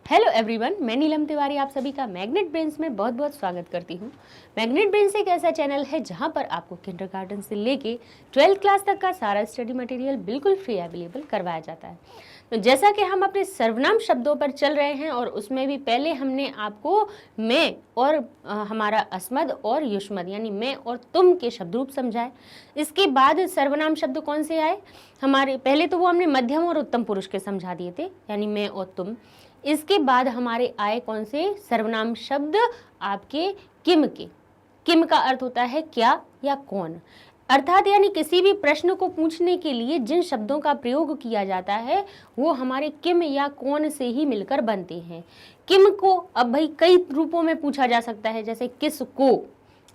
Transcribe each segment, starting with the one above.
Hello everyone, मैं नीलम तिवारी आप सभी का मैग्नेट ब्रेन्स में बहुत बहुत स्वागत करती हूँ। मैग्नेट ब्रेन्स एक ऐसा चैनल है जहाँ पर आपको किंडरगार्टन से लेके 12th क्लास तक का सारा स्टडी मटेरियल बिल्कुल फ्री अवेलेबल करवाया जाता है। तो जैसा कि हम अपने सर्वनाम शब्दों पर चल रहे हैं और उसमें भी पहले हमने आपको मैं और हमारा अस्मद और युष्मद यानी मैं और तुम के शब्द रूप समझाए। इसके बाद सर्वनाम शब्द कौन से आए हमारे, पहले तो वो हमने मध्यम और उत्तम पुरुष के समझा दिए थे यानी मैं और तुम। इसके बाद हमारे आए कौन से सर्वनाम शब्द आपके किम के। किम का अर्थ होता है क्या या कौन, अर्थात यानी किसी भी प्रश्न को पूछने के लिए जिन शब्दों का प्रयोग किया जाता है वो हमारे किम या कौन से ही मिलकर बनते हैं। किम को अब भाई कई रूपों में पूछा जा सकता है, जैसे किसको,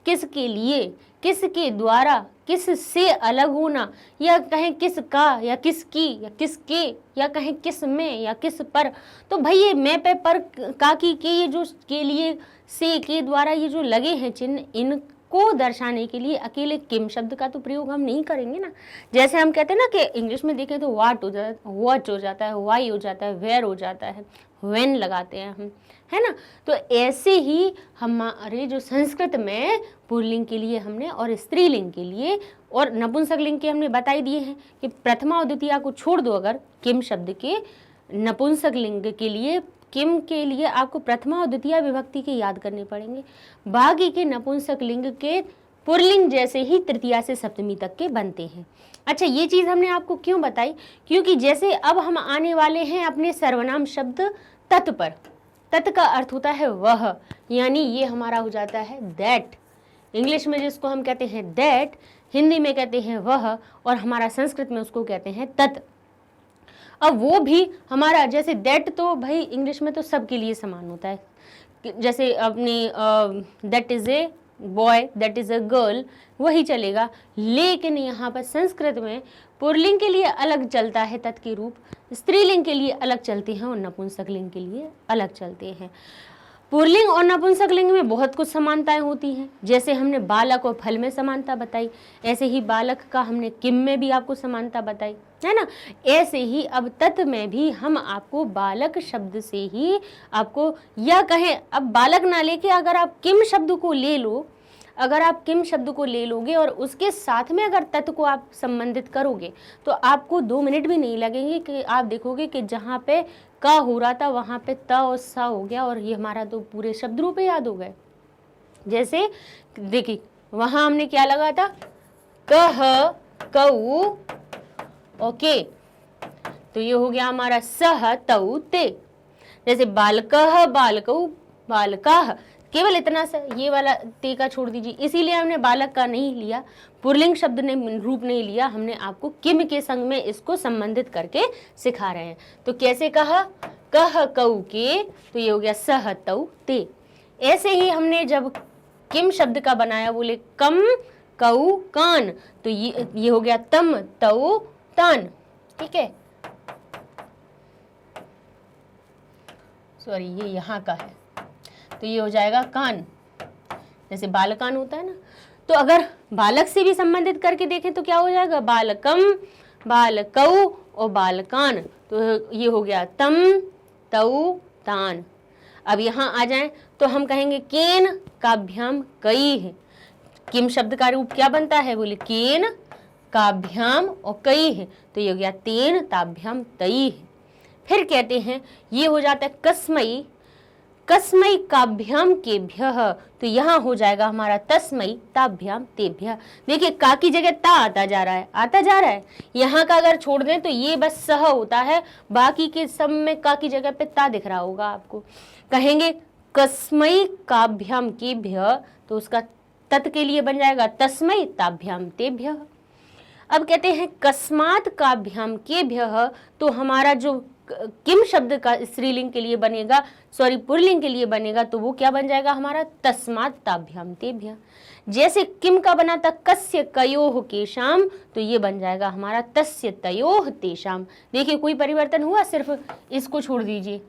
किसके लिए, किसके द्वारा, किस से अलग होना, या कहें किसका या किसकी या किसके, या कहें किस में या किस पर। तो भाई ये मैं पे पर का की के ये जो के लिए से के द्वारा ये जो लगे हैं चिन्ह, इनको दर्शाने के लिए अकेले किम शब्द का तो प्रयोग हम नहीं करेंगे ना। जैसे हम कहते हैं ना कि इंग्लिश में देखें तो वाट हो जाता है, वॉच हो जाता है, वाई हो जाता है, वेयर हो जाता है, व्हेन लगाते हैं हम, है ना। तो ऐसे ही हमारे जो संस्कृत में पुल्लिंग के लिए हमने और स्त्रीलिंग के लिए और नपुंसक लिंग के हमने बताई दिए हैं कि प्रथमा और द्वितीया को छोड़ दो अगर किम शब्द के, नपुंसक लिंग के लिए किम के लिए आपको प्रथमा और द्वितीया विभक्ति के याद करने पड़ेंगे। बाकी के नपुंसक लिंग के पुल्लिंग जैसे ही तृतीया से सप्तमी तक के बनते हैं। अच्छा, ये चीज़ हमने आपको क्यों बताई, क्योंकि जैसे अब हम आने वाले हैं अपने सर्वनाम शब्द तत् पर। तत् का अर्थ होता है वह, यानी ये हमारा हो जाता है दैट। इंग्लिश में जिसको हम कहते हैं दैट, हिंदी में कहते हैं वह, और हमारा संस्कृत में उसको कहते हैं तत्। अब वो भी हमारा जैसे दैट तो भाई इंग्लिश में तो सबके लिए समान होता है, जैसे अपनी that is a boy, that is a girl, वही चलेगा। लेकिन यहाँ पर संस्कृत में पुल्लिंग के लिए अलग चलता है तत् के रूप, स्त्रीलिंग के लिए अलग चलते हैं और नपुंसक लिंग के लिए अलग चलते हैं। पुल्लिंग और नपुंसक लिंग में बहुत कुछ समानताएं होती हैं, जैसे हमने बालक और फल में समानता बताई, ऐसे ही बालक का हमने किम में भी आपको समानता बताई, है ना। ऐसे ही अब तत् में भी हम आपको बालक शब्द से ही आपको, या कहें अब बालक ना लेके अगर आप किम शब्द को ले लो, अगर आप किम शब्द को ले लोगे और उसके साथ में अगर तत् को आप संबंधित करोगे तो आपको 2 मिनट भी नहीं लगेंगे कि आप देखोगे कि जहाँ पे का हो रहा था वहाँ पे त और सा हो गया और ये हमारा तो पूरे शब्द रूप याद हो गए। जैसे देखिए वहाँ हमने क्या लगा था, कह, कऊ, ओके, तो ये हो गया हमारा सह, तऊ, ते। जैसे बालकह, बालकऊ, बालकाह, केवल इतना सा, ये वाला ते का छोड़ दीजिए, इसीलिए हमने बालक का नहीं लिया, पुल्लिंग शब्द ने रूप नहीं लिया, हमने आपको किम के संग में इसको संबंधित करके सिखा रहे हैं। तो कैसे कहा, कह कऊ के, तो ये हो गया सह, तऊ, ते। ऐसे ही हमने जब किम शब्द का बनाया, बोले कम, कऊ, कान, तो ये हो गया तम, तऊ, तान, ठीक है। सॉरी, ये यहाँ का है तो ये हो जाएगा कान, जैसे बालकान होता है ना। तो अगर बालक से भी संबंधित करके देखें तो क्या हो जाएगा, बालकम, बालकऊ और बालकान, तो ये हो गया तम, तऊ, तान। अब यहाँ आ जाएं तो हम कहेंगे केन काभ्याम कई है। किम शब्द का रूप क्या बनता है, बोले केन काभ्याम और कई है, तो ये हो गया तेन ताभ्याम तई है। फिर कहते हैं ये हो जाता है कस्मई, कस्मई काभ्याम केभ्यः, तो यहाँ हो जाएगा हमारा तस्मई ताभ्याम तेभ्यः। देखिए का की जगह ता आता जा रहा है, आता जा रहा है, यहाँ का अगर छोड़ दें तो ये बस सह होता है, बाकी के सब में का की जगह पे ता दिख रहा होगा आपको। कहेंगे कस्मई काभ्याम केभ्यः, तो उसका तत् के लिए बन जाएगा तस्मई ताभ्याम तेभ्यः। अब कहते हैं कस्मात् काभ्याम केभ्यः, तो हमारा जो किम शब्द का स्त्रीलिंग के लिए बनेगा, सॉरी पुल्लिंग के लिए बनेगा, तो वो क्या बन जाएगा हमारा तस्मात् ताभ्याम तेभ्यः। जैसे किम का बना था कस्य कयोः केशाम, तो ये बन जाएगा हमारा तस्य तयोः तेषाम। देखिए कोई परिवर्तन हुआ, सिर्फ इसको छोड़ दीजिए,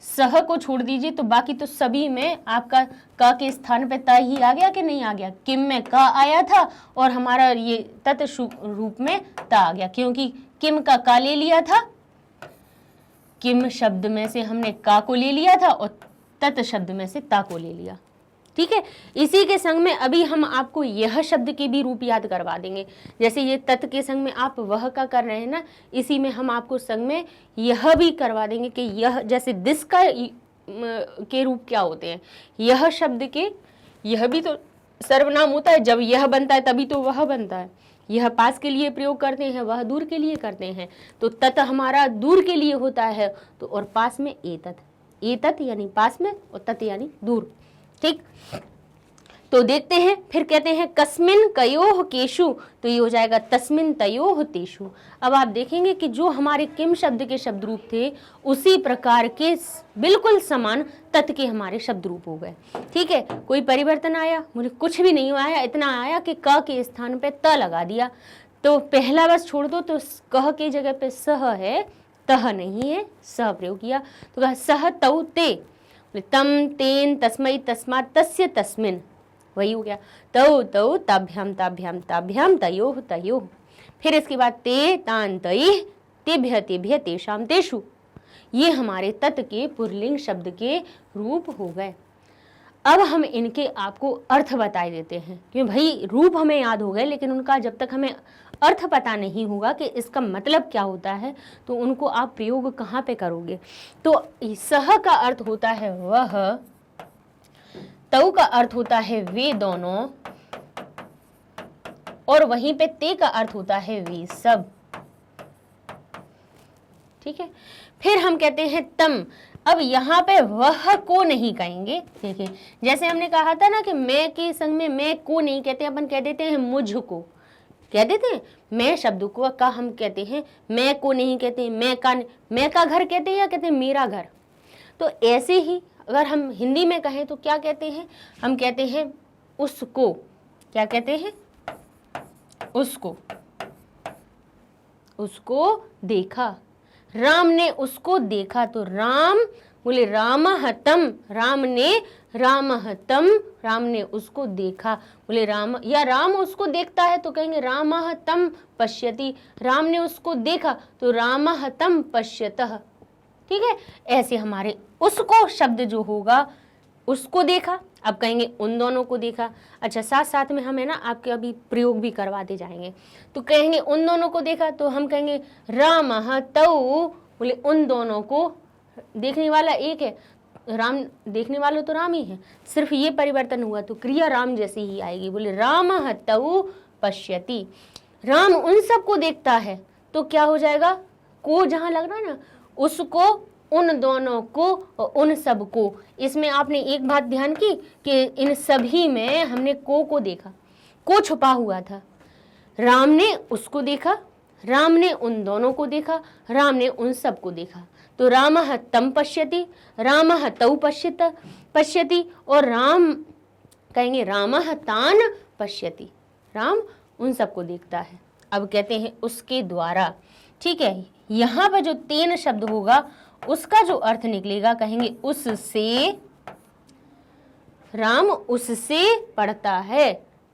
सह को छोड़ दीजिए, तो बाकी तो सभी में आपका का के स्थान पे ता ही आ गया कि नहीं आ गया। किम में का आया था और हमारा ये तत् रूप में ता आ गया, क्योंकि किम का ले लिया था, किम शब्द में से हमने का को ले लिया था और तत् शब्द में से ता को ले लिया। ठीक है, इसी के संग में अभी हम आपको यह शब्द के भी रूप याद करवा देंगे। जैसे ये तत् के संग में आप वह का कर रहे हैं ना, इसी में हम आपको संग में यह भी करवा देंगे कि यह, जैसे दिस का के रूप क्या होते हैं, यह शब्द के, यह भी तो सर्वनाम होता है, जब यह बनता है तभी तो वह बनता है। यह पास के लिए प्रयोग करते हैं, वह दूर के लिए करते हैं, तो तत् हमारा दूर के लिए होता है, तो और पास में एतत्, एतत् यानी पास में और तत् यानी दूर। ठीक, तो देखते हैं, फिर कहते हैं कस्मिन कयोह केशु, तो ये हो जाएगा तस्मिन तयोह तेषु। अब आप देखेंगे कि जो हमारे किम शब्द के शब्द रूप थे उसी प्रकार के बिल्कुल समान तत् के हमारे शब्द रूप हो गए। ठीक है, कोई परिवर्तन आया? मुझे कुछ भी नहीं आया, इतना आया कि क के स्थान पे त लगा दिया, तो पहला बस छोड़ दो, तो कह के जगह पे सह है, तह नहीं है, सह प्रयोग किया, तो कहा सह तौ ते, तम तेन तस्मै तस्मात् तस्य तस्मिन, वही हो गया। तौ तौ ताभ्याम ताभ्याम ताभ्याम तयोह तयोह, फिर इसके बाद ते तान तैः तेभ्य तेभ्य तेषाम तेषु, ये हमारे तत् के पुल्लिंग शब्द के रूप हो गए। अब हम इनके आपको अर्थ बता देते हैं, क्योंकि भाई रूप हमें याद हो गए, लेकिन उनका जब तक हमें अर्थ पता नहीं होगा कि इसका मतलब क्या होता है, तो उनको आप प्रयोग कहाँ पे करोगे। तो सह का अर्थ होता है वह, तौ का अर्थ होता है वे दोनों, और वहीं पे ते का अर्थ होता है वे सब। ठीक है, फिर हम कहते हैं तम। अब यहाँ पे वह को नहीं कहेंगे। देखिए, जैसे हमने कहा था ना कि मैं के संग में मैं को नहीं कहते, अपन कह देते हैं मुझको, कह देते हैं मैं शब्द को का हम कहते हैं, मैं को नहीं कहते, मैं का घर कहते हैं या कहते हैं मेरा घर। तो ऐसे ही अगर हम हिंदी में कहें तो क्या कहते हैं, हम कहते हैं उसको, क्या कहते हैं, उसको, उसको देखा, राम ने उसको देखा, तो राम बोले रामः तम, राम ने उसको देखा, बोले राम, या राम उसको देखता है तो कहेंगे रामः तम पश्यति, राम ने उसको देखा तो रामः तम पश्यतः। ठीक है, ऐसे हमारे उसको शब्द जो होगा, उसको देखा, अब कहेंगे उन दोनों को देखा। अच्छा, साथ साथ में हमें ना आपके अभी प्रयोग भी करवाते जाएंगे, तो कहेंगे उन दोनों को देखा, तो हम कहेंगे रामः तौ, बोले उन दोनों को, देखने वाला एक है, राम, देखने वाला तो राम ही है, सिर्फ ये परिवर्तन हुआ तो क्रिया राम जैसी ही आएगी। बोले रामः तौ पश्यति, राम उन सबको देखता है, तो क्या हो जाएगा, को जहां लग रहा है ना, उसको, उन दोनों को और उन सब को। इसमें आपने एक बात ध्यान की कि इन सभी में हमने को देखा, को छुपा हुआ था। राम ने उसको देखा, राम ने उन दोनों को देखा, राम ने उन सब को देखा, तो रामः तम पश्यति, रामः तौ पश्यति, और राम कहेंगे रामः तान पश्यति, राम उन सबको देखता है। अब कहते हैं उसके द्वारा। ठीक है, यहाँ पर जो तेन शब्द होगा उसका जो अर्थ निकलेगा, कहेंगे उससे, राम उससे पढ़ता है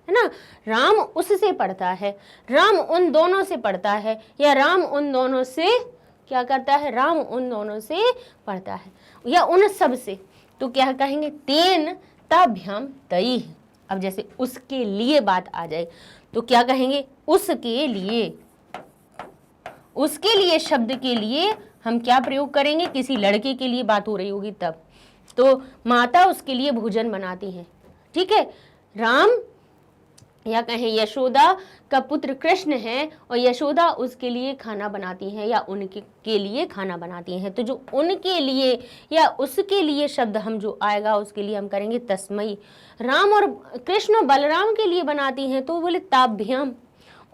ना, राम उससे पढ़ता है, राम उन दोनों से पढ़ता है, या राम उन दोनों से क्या करता है, राम उन दोनों से पढ़ता है, या उन सब से, तो क्या कहेंगे तेन ताभ्याम तैः। अब जैसे उसके लिए बात आ जाए तो क्या कहेंगे, उसके लिए, उसके लिए शब्द के लिए हम क्या प्रयोग करेंगे, किसी लड़के के लिए बात हो रही होगी तब, तो माता उसके लिए भोजन बनाती है। ठीक है, राम, या कहें यशोदा का पुत्र कृष्ण है और यशोदा उसके लिए खाना बनाती हैं, या उनके लिए खाना बनाती हैं, तो जो उनके लिए या उसके लिए शब्द हम जो आएगा उसके लिए हम करेंगे तस्मै। राम और कृष्ण बलराम के लिए बनाती हैं तो बोले ताभ्याम,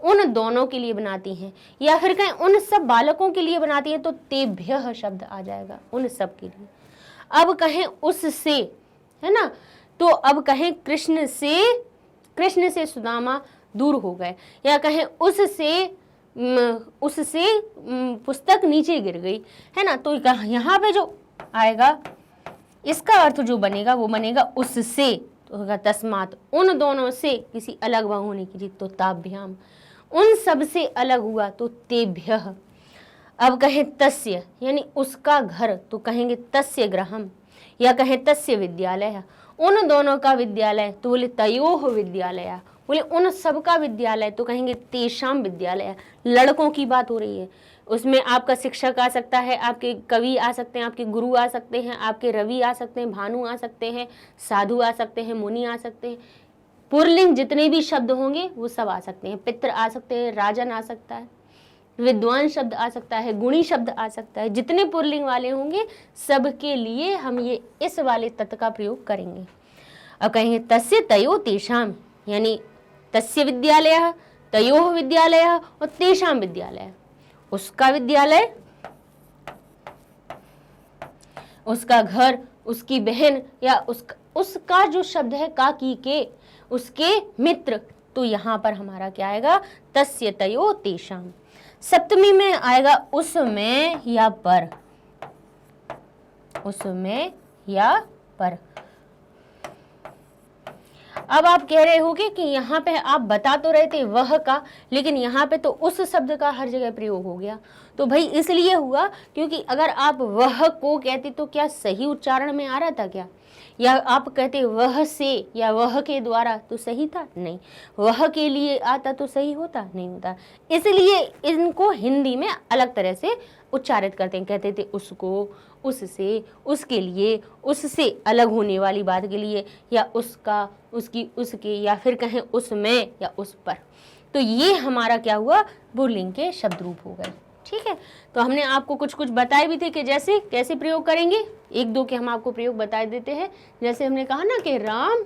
उन दोनों के लिए बनाती हैं, या फिर कहें उन सब बालकों के लिए बनाती हैं तो तेभ्यः शब्द आ जाएगा, उन सब के लिए। अब कहें उससे, है ना, तो अब कहें कृष्ण से सुदामा दूर हो गए, या कहें उससे पुस्तक नीचे गिर गई, है ना, तो यहाँ पे जो आएगा इसका अर्थ जो बनेगा वो बनेगा उससे, तो होगा तस्मात, उन दोनों से किसी अलग होने की चीज, तो ताभ्याम, उन सब से अलग हुआ तो तेभ्यः। अब कहें तस्य यानी उसका घर तो कहेंगे तस्य गृहम, या कहें तस्य विद्यालय, उन दोनों का विद्यालय तो बोले तयोः विद्यालय, बोले उन सब का विद्यालय तो कहेंगे तेषाम विद्यालय। लड़कों की बात हो रही है, उसमें आपका शिक्षक आ सकता है, आपके कवि आ सकते हैं, आपके गुरु आ सकते हैं, आपके रवि आ सकते हैं, भानु आ सकते हैं, साधु आ सकते हैं, मुनि आ सकते हैं, पुरलिंग जितने भी शब्द होंगे वो सब आ सकते हैं, पित्र आ सकते हैं, राजन आ सकता है, विद्वान शब्द आ सकता है, गुणी शब्द आ सकता है, जितने पुरलिंग वाले होंगे सबके लिए हम ये इस वाले तत् का प्रयोग करेंगे। अब कहेंगे तस्य तयो तेषाम, यानी तस्य विद्यालय, तयोः विद्यालय और तेषाम विद्यालय, उसका विद्यालय, उसका घर, उसकी बहन, या उसका जो शब्द है का की के, उसके मित्र, तो यहां पर हमारा क्या आएगा तस्य तयो तेषाम। सप्तमी में आएगा उसमें या पर, उसमें या पर। अब आप कह रहे होगे कि यहाँ पे आप बता तो रहे थे वह का, लेकिन यहाँ पे तो उस शब्द का हर जगह प्रयोग हो गया। तो भाई इसलिए हुआ क्योंकि अगर आप वह को कहते तो क्या सही उच्चारण में आ रहा था क्या, या आप कहते वह से या वह के द्वारा तो सही था, नहीं, वह के लिए आता तो सही होता नहीं होता। इसलिए इनको हिंदी में अलग तरह से उच्चारित करते हैं, कहते थे उसको, उससे, उसके लिए, उससे अलग होने वाली बात के लिए, या उसका, उसकी, उसके, या फिर कहें उसमें या उस पर। तो ये हमारा क्या हुआ पुल्लिंग के शब्द रूप हो गए। ठीक है, तो हमने आपको कुछ कुछ बताए भी थे कि जैसे कैसे प्रयोग करेंगे, एक दो के हम आपको प्रयोग बता देते हैं। जैसे हमने कहा ना कि राम,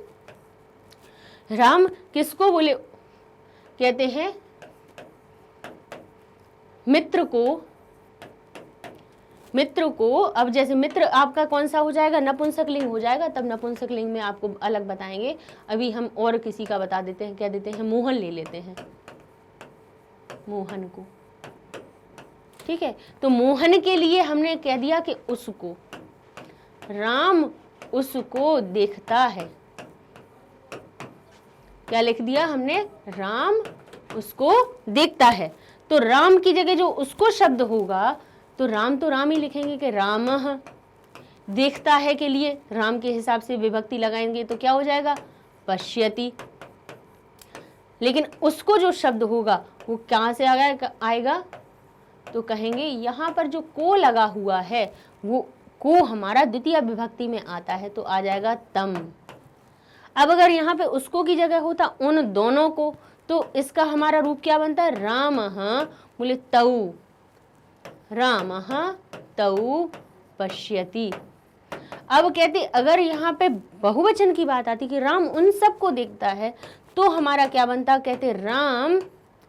राम किसको बोले कहते हैं, मित्र को, मित्र को। अब जैसे मित्र आपका कौन सा हो जाएगा, नपुंसक लिंग हो जाएगा, तब नपुंसक लिंग में आपको अलग बताएंगे। अभी हम और किसी का बता देते हैं, क्या देते हैं, मोहन ले लेते हैं, मोहन को। ठीक है, तो मोहन के लिए हमने कह दिया कि उसको, राम उसको देखता है, क्या लिख दिया हमने, राम उसको देखता है। तो राम की जगह जो उसको शब्द होगा तो राम ही लिखेंगे कि रामः, देखता है के लिए राम के हिसाब से विभक्ति लगाएंगे तो क्या हो जाएगा, पश्यति। लेकिन उसको जो शब्द होगा वो कहाँ से आएगा, तो कहेंगे यहाँ पर जो को लगा हुआ है वो को हमारा द्वितीय विभक्ति में आता है, तो आ जाएगा तम। अब अगर यहाँ पे उसको की जगह होता उन दोनों को, तो इसका हमारा रूप क्या बनता है, रामः बोले तौ, रामः तौ पश्यति। अब कहते अगर यहाँ पे बहुवचन की बात आती कि राम उन सब को देखता है, तो हमारा क्या बनता, कहते राम,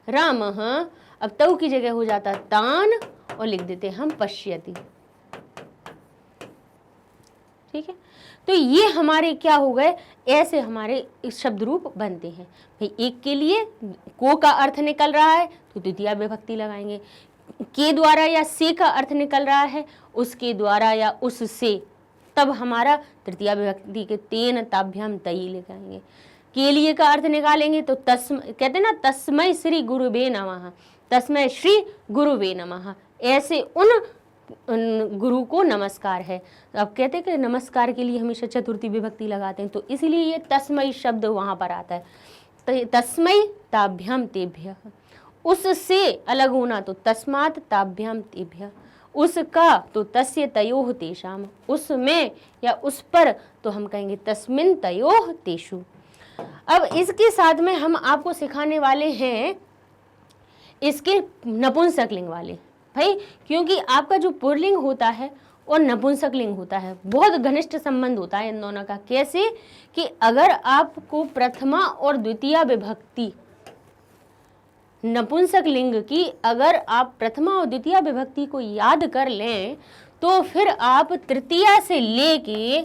रामः, अब तौ की जगह हो जाता तान और लिख देते हम पश्यति। ठीक है, तो ये हमारे क्या हो गए, ऐसे हमारे शब्द रूप बनते हैं। भाई एक के लिए को का अर्थ निकल रहा है तो द्वितीय विभक्ति लगाएंगे, के द्वारा या से का अर्थ निकल रहा है उसके द्वारा या उससे, तब हमारा तृतीय विभक्ति के तेन ताभ्याम तई लगाएंगे। के लिए का अर्थ निकालेंगे तो कहते ना तस्मै श्री गुरुवे नमः, तस्मै श्री गुरुवे नमः, ऐसे उन गुरु को नमस्कार है। अब कहते हैं कि नमस्कार के लिए हमेशा चतुर्थी विभक्ति लगाते हैं, तो इसीलिए ये तस्मै शब्द वहां पर आता है। तो तस्मै ताभ्याम तेभ्यः, उससे अलग होना तो तस्मात् ताभ्याम तेभ्यः, उसका तो तस्य तयोः तेषाम, उसमें या उस पर तो हम कहेंगे तस्मिन् तयोः तेषु। अब इसके साथ में हम आपको सिखाने वाले हैं इसके नपुंसक लिंग वाले। भाई क्योंकि आपका जो पुल्लिंग होता है और नपुंसक लिंग होता है बहुत घनिष्ठ संबंध होता है इन दोनों का। कैसे कि अगर आपको प्रथमा और द्वितीय विभक्ति नपुंसक लिंग की अगर आप प्रथमा और द्वितीय विभक्ति को याद कर लें तो फिर आप तृतीया से लेके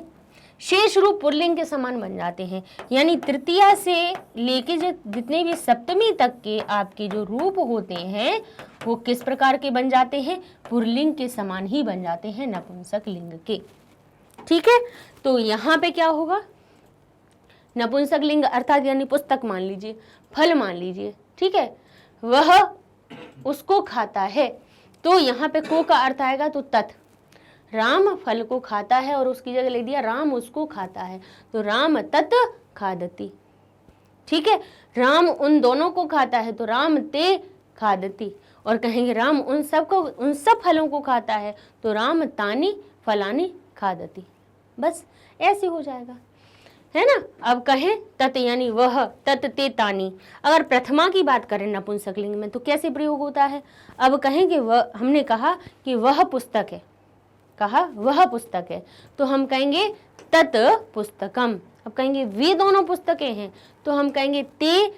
शेष रूप पुल्लिंग के समान बन जाते हैं। यानी तृतीया से लेके जो जितने भी सप्तमी तक के आपके जो रूप होते हैं वो किस प्रकार के बन जाते हैं, पुल्लिंग के समान ही बन जाते हैं नपुंसक लिंग के। ठीक है, तो यहाँ पे क्या होगा, नपुंसक लिंग अर्थात यानी पुस्तक मान लीजिए, फल मान लीजिए, ठीक है, वह उसको खाता है, तो यहाँ पे को का अर्थ आएगा तो तत्, राम फल को खाता है और उसकी जगह लिख दिया राम उसको खाता है, तो राम तत् खादति। ठीक है, राम उन दोनों को खाता है तो राम ते खादति, और कहेंगे राम उन सब फलों को खाता है तो राम तानी फलानी खादति। बस ऐसे हो जाएगा, है ना। अब कहें तत् यानी वह, तत् ते तानी। अगर प्रथमा की बात करें नपुंसकलिंग में तो कैसे प्रयोग होता है। अब कहेंगे वह, हमने कहा कि वह पुस्तक है, कहा वह पुस्तक है, तो हम कहेंगे तत् पुस्तकम। अब कहेंगे वे दोनों पुस्तकें हैं, तो हम कहेंगे ते,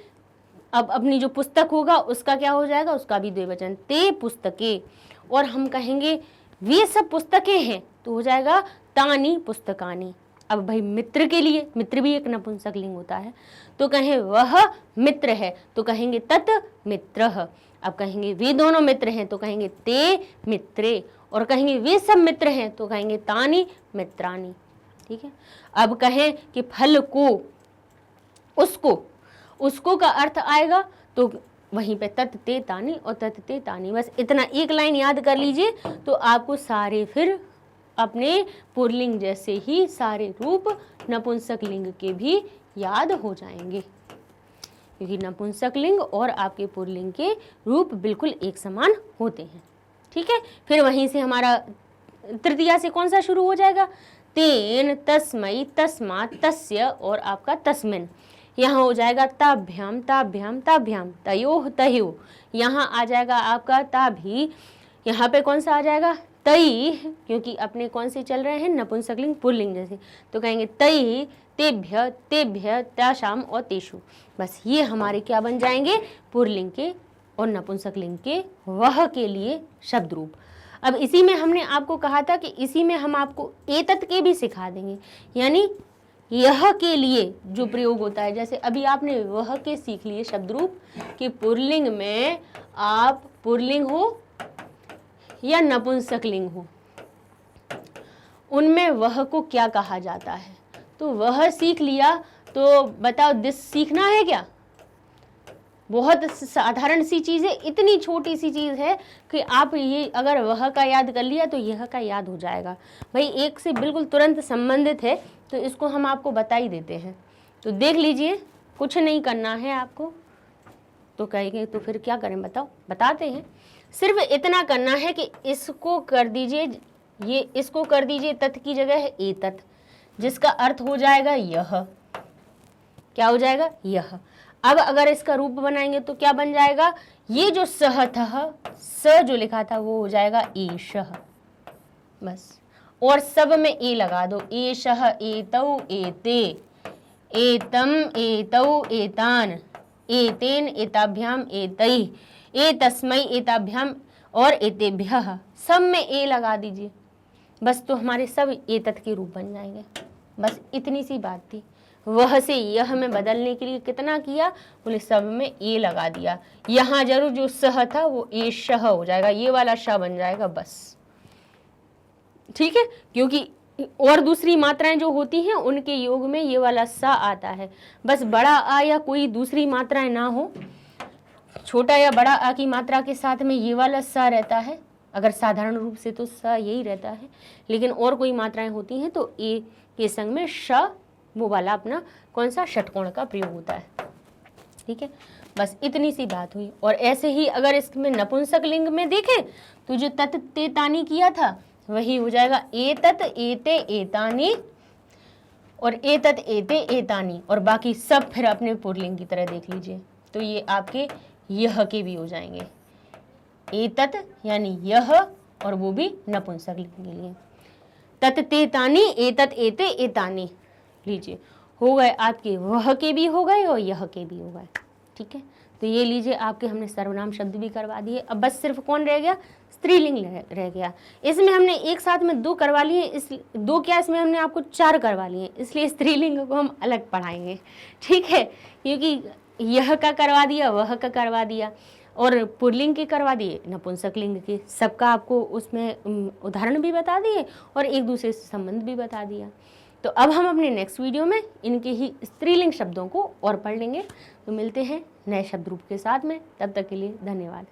अब अपनी जो पुस्तक होगा उसका क्या हो जाएगा, उसका भी द्विवचन, ते पुस्तके। और हम कहेंगे वे सब पुस्तकें हैं, तो हो जाएगा तानी पुस्तकानी। अब भाई मित्र के लिए, मित्र भी एक नपुंसकलिंग होता है, तो कहें वह मित्र है, तो कहेंगे तत् मित्रः। अब कहेंगे वे दोनों मित्र हैं, तो कहेंगे ते मित्रे। और कहेंगे वे सब मित्र हैं, तो कहेंगे तानी मित्रानी। ठीक है, अब कहें कि फल को, उसको का अर्थ आएगा तो वहीं पे तत् ते तानी और तत् ते तानी। बस इतना एक लाइन याद कर लीजिए तो आपको सारे फिर अपने पुल्लिंग जैसे ही सारे रूप नपुंसक लिंग के भी याद हो जाएंगे, क्योंकि नपुंसक लिंग और आपके पुल्लिंग के रूप बिल्कुल एक समान होते हैं। ठीक है, फिर वहीं से हमारा तृतीया से कौन सा शुरू हो जाएगा, तेन, तस्मै, तस्मात्, तस्य और आपका तस्मिन्। यहाँ हो जाएगा ताभ्याम ताभ्याम ताभ्याम, तयोः तयोः। यहाँ आ जाएगा आपका ताभी, यहाँ पे कौन सा आ जाएगा, तई, क्योंकि अपने कौन से चल रहे हैं नपुंसकलिंग पुल्लिंग जैसे, तो कहेंगे तई, तेभ्य, तेभ्य, ताशाम और तेषु। बस ये हमारे क्या बन जाएंगे, पुल्लिंग के और नपुंसकलिंग के वह के लिए शब्द रूप। अब इसी में हमने आपको कहा था कि इसी में हम आपको एतत् के भी सिखा देंगे, यानी यह के लिए जो प्रयोग होता है। जैसे अभी आपने वह के सीख लिए शब्द रूप कि पुल्लिंग में आप पुल्लिंग हो या नपुंसकलिंग हो, उनमें वह को क्या कहा जाता है, तो वह सीख लिया। तो बताओ दिस सीखना है क्या, बहुत साधारण सी चीज़ है, इतनी छोटी सी चीज़ है कि आप ये अगर वह का याद कर लिया तो यह का याद हो जाएगा। भाई एक से बिल्कुल तुरंत संबंधित है, तो इसको हम आपको बता ही देते हैं। तो देख लीजिए, कुछ नहीं करना है आपको, तो कहेंगे तो फिर क्या करें बताओ, बताते हैं। सिर्फ इतना करना है कि इसको कर दीजिए, ये इसको कर दीजिए तत् की जगह है एतत्, जिसका अर्थ हो जाएगा यह। क्या हो जाएगा, यह। अब अगर इसका रूप बनाएंगे तो क्या बन जाएगा, ये जो सह था, स जो लिखा था वो हो जाएगा एषः। बस, और सब में ए लगा दो, एषः, एतौ, एते, एतम, एतौ, एतान, एतेन, एताभ्याम, एतैः, एतस्मै, एताभ्याम और एतेभ्यः, सब में ए लगा दीजिए। बस तो हमारे सब एतत् के रूप बन जाएंगे। बस इतनी सी बात थी। वह से यह में बदलने के लिए कितना किया, बोले सब में ए लगा दिया। यहाँ जरूर जो सह था वो एषः हो जाएगा, ये वाला श बन जाएगा बस। ठीक है, क्योंकि और दूसरी मात्राएं जो होती हैं उनके योग में ये वाला स आता है। बस बड़ा आ या कोई दूसरी मात्राएं ना हो, छोटा या बड़ा आ की मात्रा के साथ में ये वाला स रहता है। अगर साधारण रूप से तो स यही रहता है, लेकिन और कोई मात्राएं होती हैं तो ए के संग में श, वो वाला अपना कौन सा षटकोण का प्रयोग होता है। ठीक है, बस इतनी सी बात हुई। और ऐसे ही अगर इसमें नपुंसक लिंग में देखें तो जो तत् ते तानी किया था वही हो जाएगा एतत्, एते, एतानि और एतत्, एते, एतानि, और बाकी सब फिर अपने पुल्लिंग की तरह देख लीजिए। तो ये आपके यह के भी हो जाएंगे, एतत् यानी यह, और वो भी नपुंसक लिंग के लिए। तत् ते तानि, एतत्, एते, एतानि, लीजिए हो गए आपके वह के भी हो गए और यह के भी हो गए। ठीक है, तो ये लीजिए आपके हमने सर्वनाम शब्द भी करवा दिए। अब बस सिर्फ कौन रह गया, स्त्रीलिंग रह गया। इसमें हमने एक साथ में 2 करवा लिए, इस 2 क्या इसमें हमने आपको 4 करवा लिए, इसलिए स्त्रीलिंग को हम अलग पढ़ाएंगे। ठीक है, क्योंकि यह का करवा दिया, वह का करवा दिया और पुल्लिंग के करवा दिए, नपुंसक लिंग के, सबका आपको उसमें उदाहरण भी बता दिए और एक दूसरे से संबंध भी बता दिया। तो अब हम अपने नेक्स्ट वीडियो में इनके ही स्त्रीलिंग शब्दों को और पढ़ लेंगे। तो मिलते हैं नए शब्द रूप के साथ में, तब तक के लिए धन्यवाद।